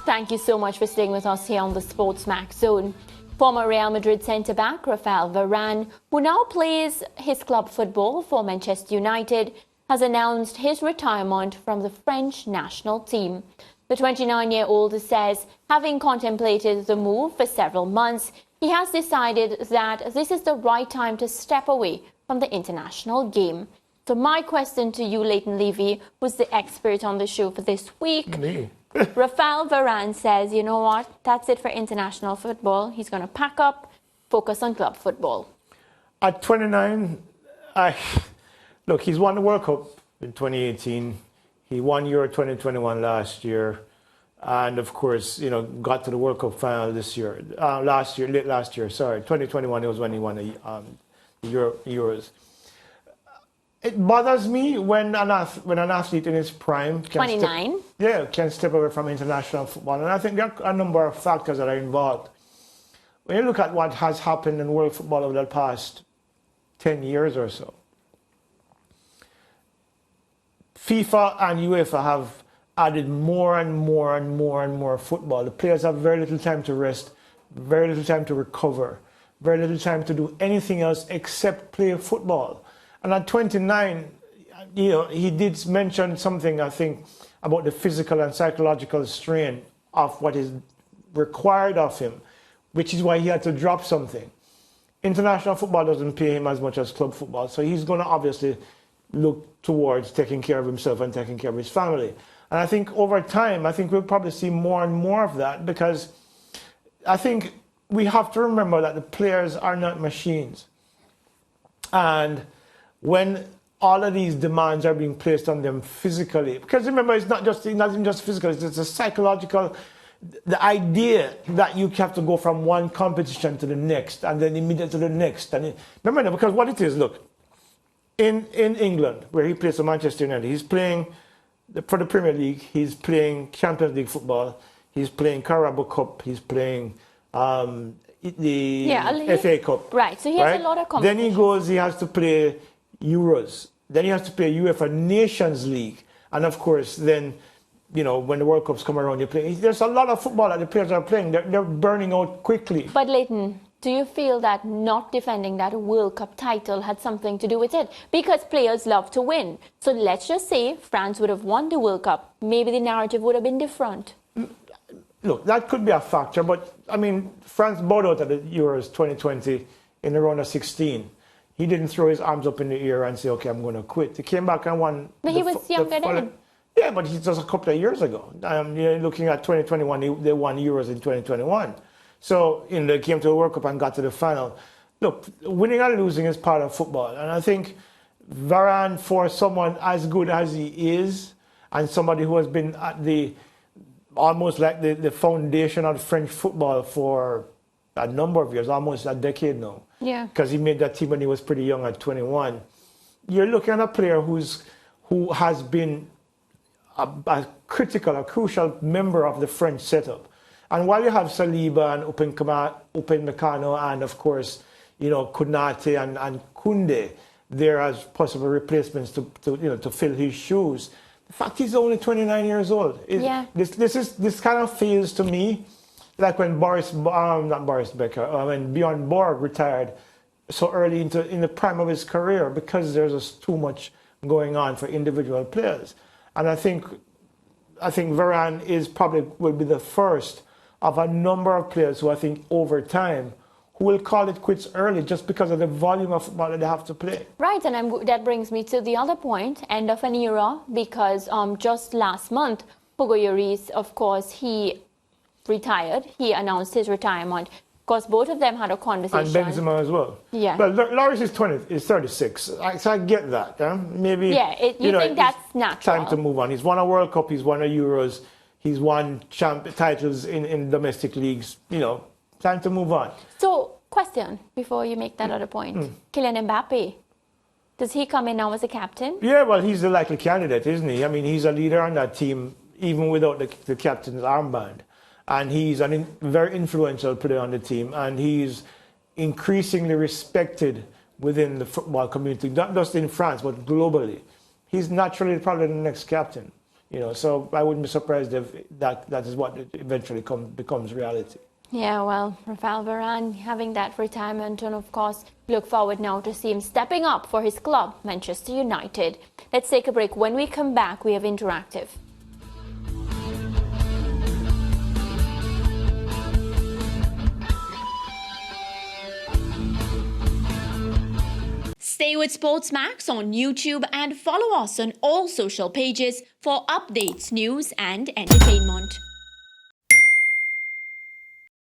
Thank you so much for staying with us here on the SportsMax Zone. Former Real Madrid centre-back Raphael Varane, who now plays his club football for Manchester United, has announced his retirement from the French national team. The 29-year-old says, having contemplated the move for several months, he has decided that this is the right time to step away from the international game. So my question to you, Leighton Levy, who's the expert on the show for this week. Me. Raphael Varane says, you know what, that's it for international football. He's going to pack up, focus on club football. At 29, look, he's won the World Cup in 2018. He won Euro 2021 last year. And of course, you know, got to the World Cup final this year. Late last year, sorry. 2021 it was when he won the Euros. It bothers me when an athlete in his prime can step away from international football. And I think there are a number of factors that are involved. When you look at what has happened in world football over the past 10 years or so, FIFA and UEFA have added more and more football. The players have very little time to rest, very little time to recover, very little time to do anything else except play football. And at 29, you know, he did mention something, I think, about the physical and psychological strain of what is required of him, which is why he had to drop something. International football doesn't pay him as much as club football, so he's going to obviously look towards taking care of himself and taking care of his family. And I think over time, I think we'll probably see more and more of that, because I think we have to remember that the players are not machines. And when all of these demands are being placed on them physically, because remember, it's not even just physical, it's a psychological, the idea that you have to go from one competition to the next and then immediately to the next. And remember, because what it is, look, in England, where he plays for Manchester United, he's playing for the Premier League, he's playing Champions League football, he's playing Carabao Cup, he's playing the FA Cup. Right, so he has a lot of competition. Then he goes, he has to play Euros. Then he has to play UEFA Nations League. And of course, then, you know, when the World Cups come around, you play. There's a lot of football that the players are playing. They're burning out quickly. But Leighton, do you feel that not defending that World Cup title had something to do with it? Because players love to win. So let's just say France would have won the World Cup. Maybe the narrative would have been different. Look, that could be a factor. But, I mean, France bowed out at the Euros 2020 in the round of 16. He didn't throw his arms up in the air and say, okay, I'm going to quit. He came back and won. But he was younger then. Yeah, but it was a couple of years ago. You're looking at 2021, they won Euros in 2021. So they came to the World Cup and got to the final. Look, winning and losing is part of football. And I think Varane, for someone as good as he is, and somebody who has been at almost like the foundation of French football for a number of years, almost a decade now. Yeah. Because he made that team when he was pretty young at 21. You're looking at a player who has been a crucial member of the French setup. And while you have Saliba and Upamecano and, of course, you know, Konate and Koundé there as possible replacements to fill his shoes, the fact he's only 29 years old. This kind of feels to me like when when Bjorn Borg retired so early in the prime of his career, because there's just too much going on for individual players. And I think Varane will be the first of a number of players who I think over time who will call it quits early just because of the volume of football that they have to play. Right, and that brings me to the other point, end of an era, because just last month, Hugo Lloris, of course, he retired. He announced his retirement. Of course, both of them had a conversation. And Benzema as well. Yeah. Well, Lloris is 36, so I get that. Maybe. Yeah, you think that's natural. Time to move on. He's won a World Cup. He's won a Euros. He's won titles in domestic leagues. You know, time to move on. So, question before you make that other point: Kylian Mbappe, does he come in now as a captain? Yeah, well, he's the likely candidate, isn't he? I mean, he's a leader on that team, even without the captain's armband. And he's a very influential player on the team, and he's increasingly respected within the football community, not just in France, but globally. He's naturally probably the next captain. So I wouldn't be surprised if that is what eventually becomes reality. Yeah, well, Raphael Varane having that retirement, and of course, look forward now to see him stepping up for his club, Manchester United. Let's take a break. When we come back, we have Interactive. Stay with SportsMax on YouTube and follow us on all social pages for updates, news, and entertainment.